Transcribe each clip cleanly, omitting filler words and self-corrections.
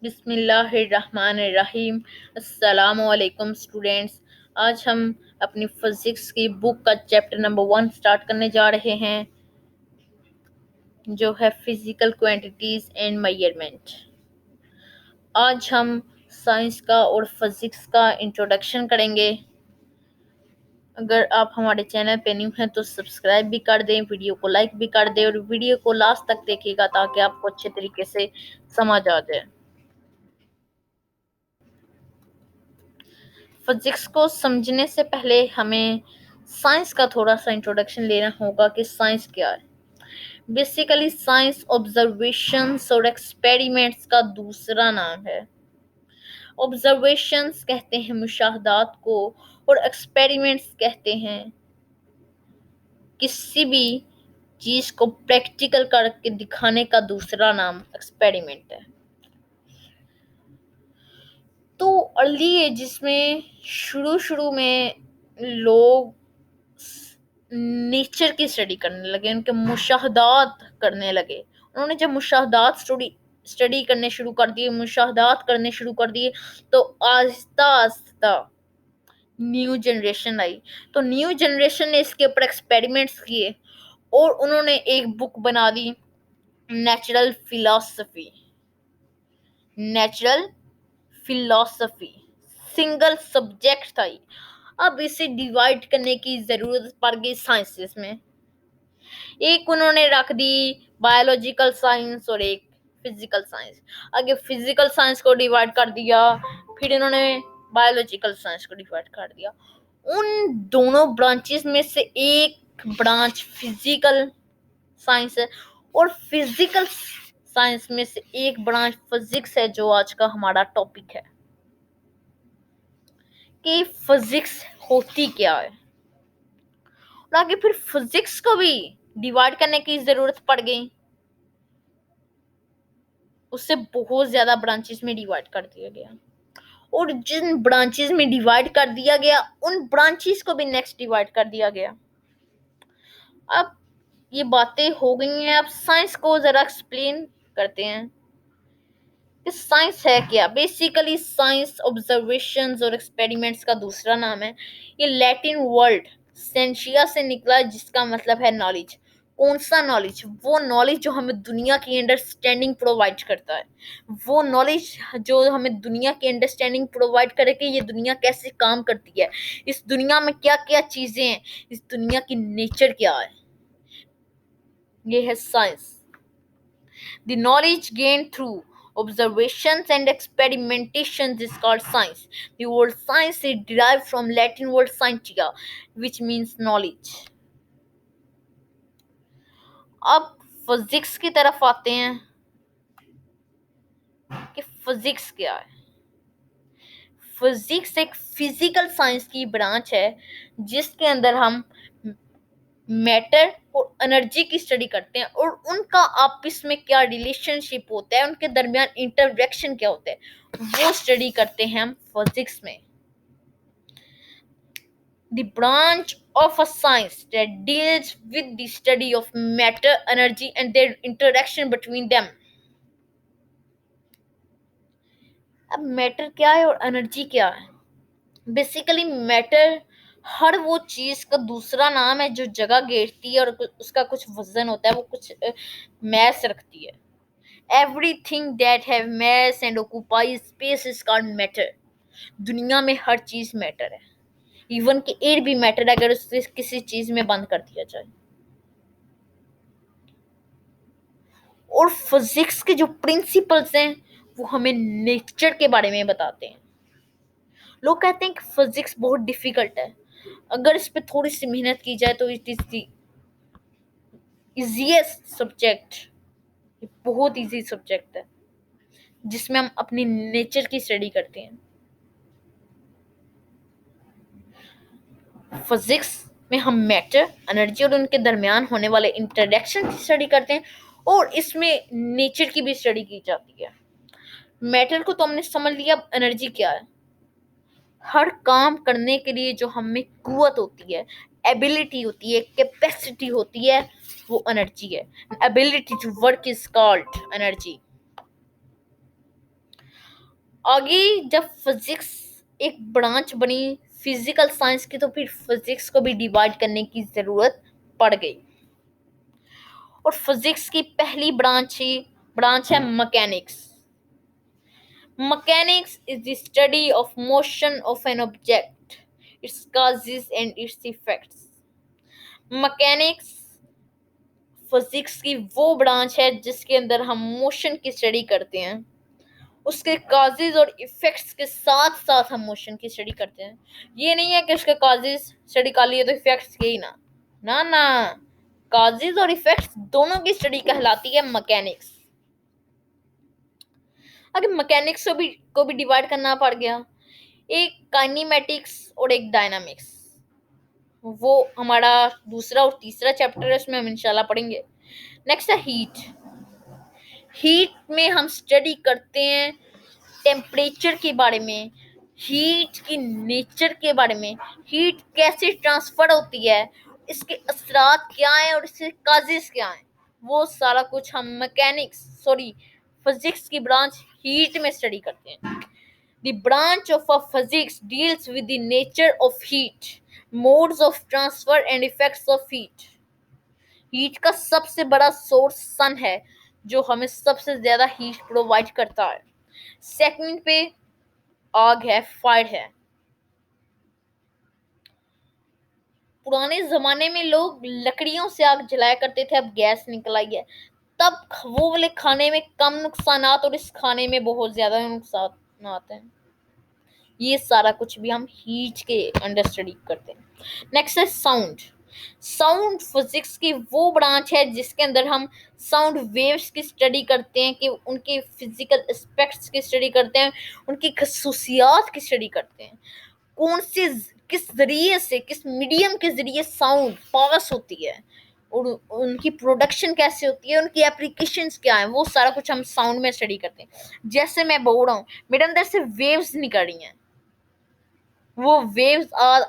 बिस्मिल्लाहिर्रहमानिर्रहीम। अस्सलामुअलैकुम स्टूडेंट्स। आज हम अपनी फिजिक्स की बुक का चैप्टर नंबर 1 स्टार्ट करने जा रहे हैं, जो है फिजिकल क्वांटिटीज एंड मेजरमेंट। आज हम साइंस का और फिजिक्स का इंट्रोडक्शन करेंगे। अगर आप हमारे चैनल पे न्यू हैं तो सब्सक्राइब भी कर दें, वीडियो को लाइक भी कर दें और वीडियो को लास्ट तक देखिएगा ताकि आपको अच्छे तरीके से समझ आ जाए। फिजिक्स को समझने से पहले हमें साइंस का थोड़ा सा इंट्रोडक्शन लेना होगा कि साइंस क्या है। बेसिकली साइंस ऑब्जर्वेशंस और एक्सपेरिमेंट्स का दूसरा नाम है। ऑब्जर्वेशंस कहते हैं मुशाहदात को और एक्सपेरिमेंट्स कहते हैं किसी भी चीज को प्रैक्टिकल करके दिखाने का दूसरा नाम एक्सपेरिमेंट है। तो अर्ली एजिस में शुरू में लोग नेचर की स्टडी करने लगे, उनके मुशाहदात करने लगे। उन्होंने जब मुशाहदात स्टडी करने शुरू कर दिए, मुशाहदात करने शुरू कर दिए, तो आहिस्ता आहिस्ता न्यू जनरेशन आई। तो न्यू जनरेशन ने इसके ऊपर एक्सपेरिमेंट्स किए और उन्होंने एक बुक बना दी, natural philosophy. Natural philosophy single subject था। अब इसे डिवाइड करने की जरूरत पड़ गई साइंसेस में। एक उन्होंने रख दी बायोलॉजिकल साइंस और एक फिजिकल साइंस। आगे फिजिकल साइंस को डिवाइड कर दिया, फिर इन्होंने बायोलॉजिकल साइंस को डिवाइड कर दिया। उन दोनों ब्रांचेस में से एक ब्रांच फिजिकल साइंस है और फिजिकल साइंस में से एक ब्रांच फिजिक्स है, जो आज का हमारा टॉपिक है कि फिजिक्स होती क्या है। और आगे फिर फिजिक्स को भी डिवाइड करने की जरूरत पड़ गई, उससे बहुत ज्यादा ब्रांचेस में डिवाइड कर दिया गया। और जिन ब्रांचेस में डिवाइड कर दिया गया उन ब्रांचेस को भी नेक्स्ट डिवाइड कर दिया गया। अब ये बातें हो गई हैं, अब साइंस को जरा एक्सप्लेन करते हैं कि साइंस है क्या। बेसिकली साइंस ऑब्जर्वेशंस और एक्सपेरिमेंट्स का दूसरा नाम है। ये लैटिन वर्ड सेंशिया से निकला है, जिसका मतलब है नॉलेज। कौन सा नॉलेज? वो नॉलेज जो हमें दुनिया की अंडरस्टैंडिंग प्रोवाइड करता है। वो नॉलेज जो हमें दुनिया की अंडरस्टैंडिंग प्रोवाइड करे कि ये दुनिया कैसे काम करती है, इस दुनिया में क्या क्या चीजें हैं, इस दुनिया की नेचर क्या है। ये है science. The knowledge gained through observations and experimentations is called science. The word science is derived from Latin word scientia, which means knowledge. अब फिजिक्स की तरफ आते हैं कि फिजिक्स क्या है। फिजिक्स एक फिजिकल साइंस की ब्रांच है जिसके अंदर हम मैटर और एनर्जी की स्टडी करते हैं और उनका आपस में क्या रिलेशनशिप होता है, उनके दरमियान इंटरैक्शन क्या होता है, वो स्टडी करते हैं हम फिजिक्स में। The branch of a science that deals with the study of matter, energy and their interaction between them. अब मैटर क्या है और एनर्जी क्या है? बेसिकली मैटर हर वो चीज का दूसरा नाम है जो जगह घेरती है और उसका कुछ वजन होता है, वो कुछ मैस रखती है। Everything that have mass and occupies space is called matter. दुनिया में हर चीज मैटर है, इवन कि एयर भी मैटर है अगर उसे किसी चीज में बंद कर दिया जाए। और फिजिक्स के जो प्रिंसिपल्स हैं वो हमें नेचर के बारे में बताते हैं। लोग कहते हैं कि फिजिक्स बहुत डिफिकल्ट है, अगर इस पे थोड़ी सी मेहनत की जाए तो it is the easiest subject. बहुत इजी सब्जेक्ट है जिसमें हम अपनी नेचर की स्टडी करते हैं। फिजिक्स में हम मैटर, एनर्जी और उनके दरमियान होने वाले इंटरेक्शन की स्टडी करते हैं और इसमें नेचर की भी स्टडी की जाती है। मैटर को तो हमने समझ लिया, अब एनर्जी क्या है। हर काम करने के लिए जो हमें कुव्वत होती है, एबिलिटी होती है, कैपेसिटी होती है, वो एनर्जी है। Ability to work is called energy. आगे जब फिजिक्स एक ब्रांच बनी फिजिकल साइंस की, तो फिर फिजिक्स को भी डिवाइड करने की जरूरत पड़ गई। और फिजिक्स की पहली ब्रांच है mechanics. Mechanics is the study of motion of an object, its causes and its effects. Mechanics physics की वो ब्रांच है जिसके अंदर हम मोशन की स्टडी करते हैं, उसके काजेज और इफेक्ट्स के साथ साथ हम मोशन की स्टडी करते हैं। ये नहीं है कि उसके काजेज स्टडी कर लिए तो इफेक्ट्स के ही ना, ना ना, काजेज और इफेक्ट्स दोनों की स्टडी कहलाती है मैकेनिक्स। अगर मैकेनिक्स को भी डिवाइड करना पड़ गया, एक काइनेमेटिक्स और एक डायनामिक्स, वो हमारा दूसरा और तीसरा चैप्टर है, उसमें हम इंशाल्लाह पढ़ेंगे। नेक्स्ट है हीट। हीट में हम स्टडी करते हैं टेम्परेचर के बारे में, हीट की नेचर के बारे में, हीट कैसे ट्रांसफर होती है, इसके असरात क्या हैं और इसके काजेस क्या हैं, वो सारा कुछ हम फिजिक्स की ब्रांच हीट में स्टडी करते हैं। The branch of physics deals with the nature of heat, modes of transfer and effects of heat. Heat का सबसे बड़ा सोर्स सन है, जो हमें सबसे ज्यादा हीट प्रोवाइड करता है। सेकंड पे आग है, फायर है। पुराने जमाने में लोग लकड़ियों से आग जलाया करते थे, अब गैस निकल आई है। तब वो वाले खाने में कम नुकसानात और इस खाने में बहुत ज्यादा नुकसान आते हैं। ये सारा कुछ भी हम हीट के अंडर स्टडी करते हैं। नेक्स्ट है साउंड। साउंड फिजिक्स की वो ब्रांच है जिसके अंदर हम साउंड वेव्स की स्टडी करते हैं, कि उनके फिजिकल एस्पेक्ट्स की स्टडी करते हैं, उनकी खसूसियात की स्टडी करते हैं, कौन से किस जरिए से, किस मीडियम के जरिए साउंड पास होती है और उनकी प्रोडक्शन कैसे होती है, उनकी एप्लीकेशंस क्या है, वो सारा कुछ हम साउंड में स्टडी करते हैं। जैसे मैं बोल रहा हूँ, मेरे अंदर से वेव्स निकल रही हैं, वो वेव्स आ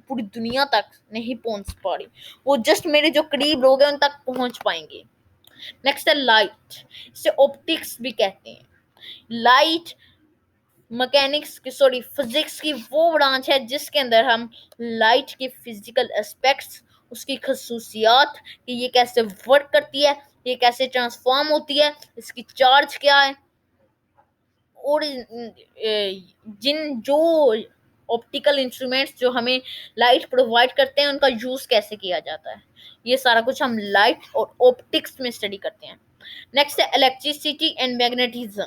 पूरी दुनिया तक नहीं पहुंच पा रही, वो जस्ट मेरे जो करीब लोग हैं उन तक पहुंच पाएंगे। नेक्स्ट है लाइट। इसे ऑप्टिक्स भी कहते हैं। लाइट फिजिक्स की वो ब्रांच है जिसके अंदर हम लाइट के फिजिकल एस्पेक्ट्स, उसकी खसूसियात, कि ये कैसे वर्क करती है, ये कैसे ट्रांसफॉर्म होती है, इसकी चार्ज क्या है, और जिन जो ऑप्टिकल इंस्ट्रूमेंट्स जो हमें लाइट प्रोवाइड करते हैं उनका यूज कैसे किया जाता है, ये सारा कुछ हम लाइट और ऑप्टिक्स में स्टडी करते हैं। नेक्स्ट है electricity and magnetism.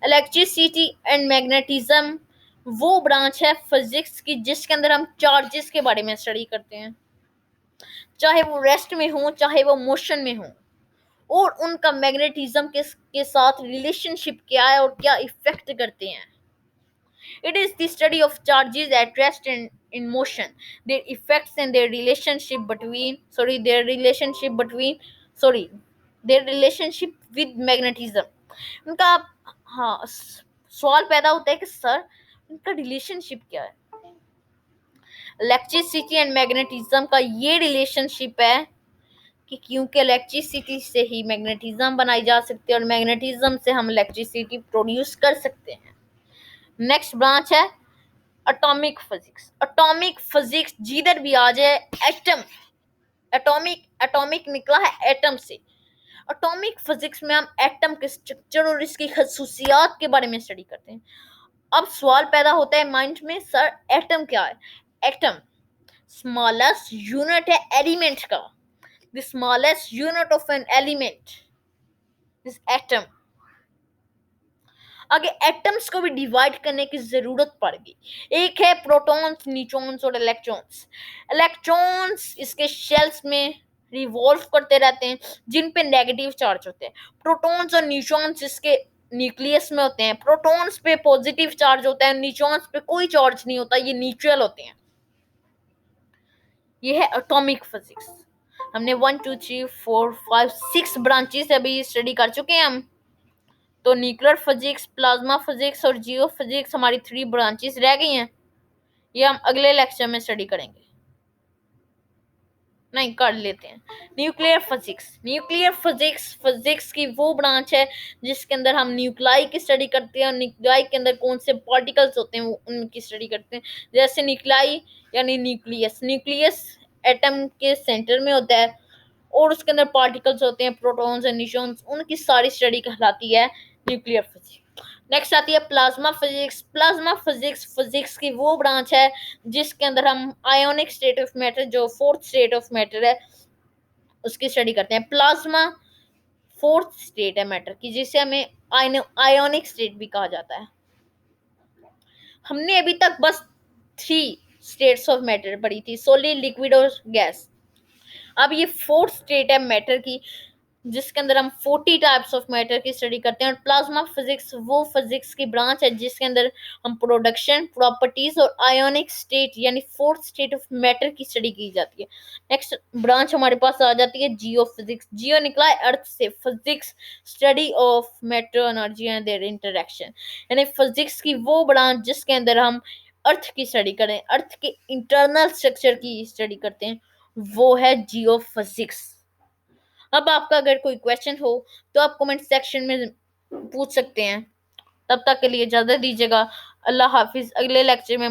Electricity and magnetism वो ब्रांच है फिजिक्स की जिसके अंदर हम चार्जेस के बारे में स्टडी करते हैं, चाहे वो रेस्ट में हो चाहे वो मोशन में हो, और उनका मैग्नेटिज्म के साथ रिलेशनशिप क्या है और क्या इफेक्ट करते हैं। It is the study of charges at rest and in motion, their effects and their relationship with magnetism. उनका, हाँ, सवाल पैदा होता है कि सर इनका रिलेशनशिप क्या है। इलेक्ट्रिसिटी एंड मैग्नेटिज्म का ये रिलेशनशिप है कि क्योंकि इलेक्ट्रिसिटी से ही मैग्नेटिज्म बनाई जा सकती है और मैग्नेटिज्म से हम इलेक्ट्रिसिटी प्रोड्यूस कर सकते हैं। नेक्स्ट ब्रांच है एटॉमिक फिजिक्स। एटॉमिक फिजिक्स जिधर भी आ जाए, एटम, एटॉमिक निकला है एटम से। एटॉमिक फिजिक्स में हम एटम के स्ट्रक्चर और इसकी खसूसियात के बारे में स्टडी करते हैं। अब सवाल पैदा होता है माइंड में, सर एटम क्या है। एटम स्मॉलेस्ट यूनिट है एलिमेंट का। The smallest unit of an element is atom. आगे एटम्स को भी डिवाइड करने की जरूरत पड़ेगी। एक है प्रोटॉन्स, न्यूट्रॉन्स और इलेक्ट्रॉन्स। इलेक्ट्रॉन्स इसके शेल्स में रिवॉल्व करते रहते हैं जिन पे नेगेटिव चार्ज होते हैं। प्रोटॉन्स और न्यूट्रॉन्स इसके न्यूक्लियस में होते हैं। प्रोटॉन्स पे पॉजिटिव चार्ज होता है, न्यूट्रॉन्स पे कोई चार्ज नहीं होता, ये न्यूट्रल होते हैं। ये है एटॉमिक फिजिक्स। हमने 1 2 3 4 5 6 ब्रांचेस अभी स्टडी कर चुके हैं हम। तो न्यूक्लियर फिजिक्स, प्लाज्मा फिजिक्स और जियो फिजिक्स हमारी 3 ब्रांचेस रह गई हैं। ये हम अगले लेक्चर में स्टडी करेंगे। नहीं, कर लेते हैं। Nuclear physics, nuclear physics physics की वो ब्रांच है जिसके अंदर हम न्यूक्लाई की स्टडी करते हैं और न्यूक्लाई के अंदर कौन से पार्टिकल्स होते हैं वो उनकी स्टडी करते हैं। जैसे न्यूक्लाई यानी न्यूक्लियस, न्यूक्लियस एटम के सेंटर में होता है और उसके अंदर पार्टिकल्स होते हैं, प्रोटॉन्स और न्यूट्रॉन्स, उनकी सारी स्टडी कहलाती है न्यूक्लियर फिजिक्स। नेक्स्ट आती है plasma physics. Plasma physics physics की वो ब्रांच है जिसके अंदर हम आयोनिक स्टेट ऑफ मैटर, जो फोर्थ स्टेट ऑफ मैटर है, उसकी स्टडी करते हैं। प्लाज्मा फोर्थ स्टेट है मैटर की, जिसे हमें आयोनिक स्टेट भी कहा जाता है। हमने अभी तक बस 3 स्टेट्स ऑफ मैटर पढ़ी थी, सॉलिड, लिक्विड और गैस। अब ये फोर्थ स्टेट है मैटर की, जिसके अंदर हम 40 टाइप्स ऑफ मैटर की स्टडी करते हैं। और प्लाज्मा फिजिक्स वो फिजिक्स की ब्रांच है जिसके अंदर हम प्रोडक्शन, प्रॉपर्टीज और आयोनिक स्टेट यानी फोर्थ स्टेट ऑफ मैटर की स्टडी की जाती है। नेक्स्ट ब्रांच हमारे पास आ जाती है जियो फिजिक्स। जियो निकला है अर्थ से, physics study of matter, energy and there interaction, यानी फिजिक्स की वो ब्रांच जिसके अंदर हम अर्थ की स्टडी करें, अर्थ के इंटरनल स्ट्रक्चर की स्टडी करते हैं, वो है जियो फिजिक्स। अब आपका अगर कोई क्वेश्चन हो तो आप कमेंट सेक्शन में पूछ सकते हैं। तब तक के लिए इजाजत दीजिएगा। अल्लाह हाफिज। अगले लेक्चर में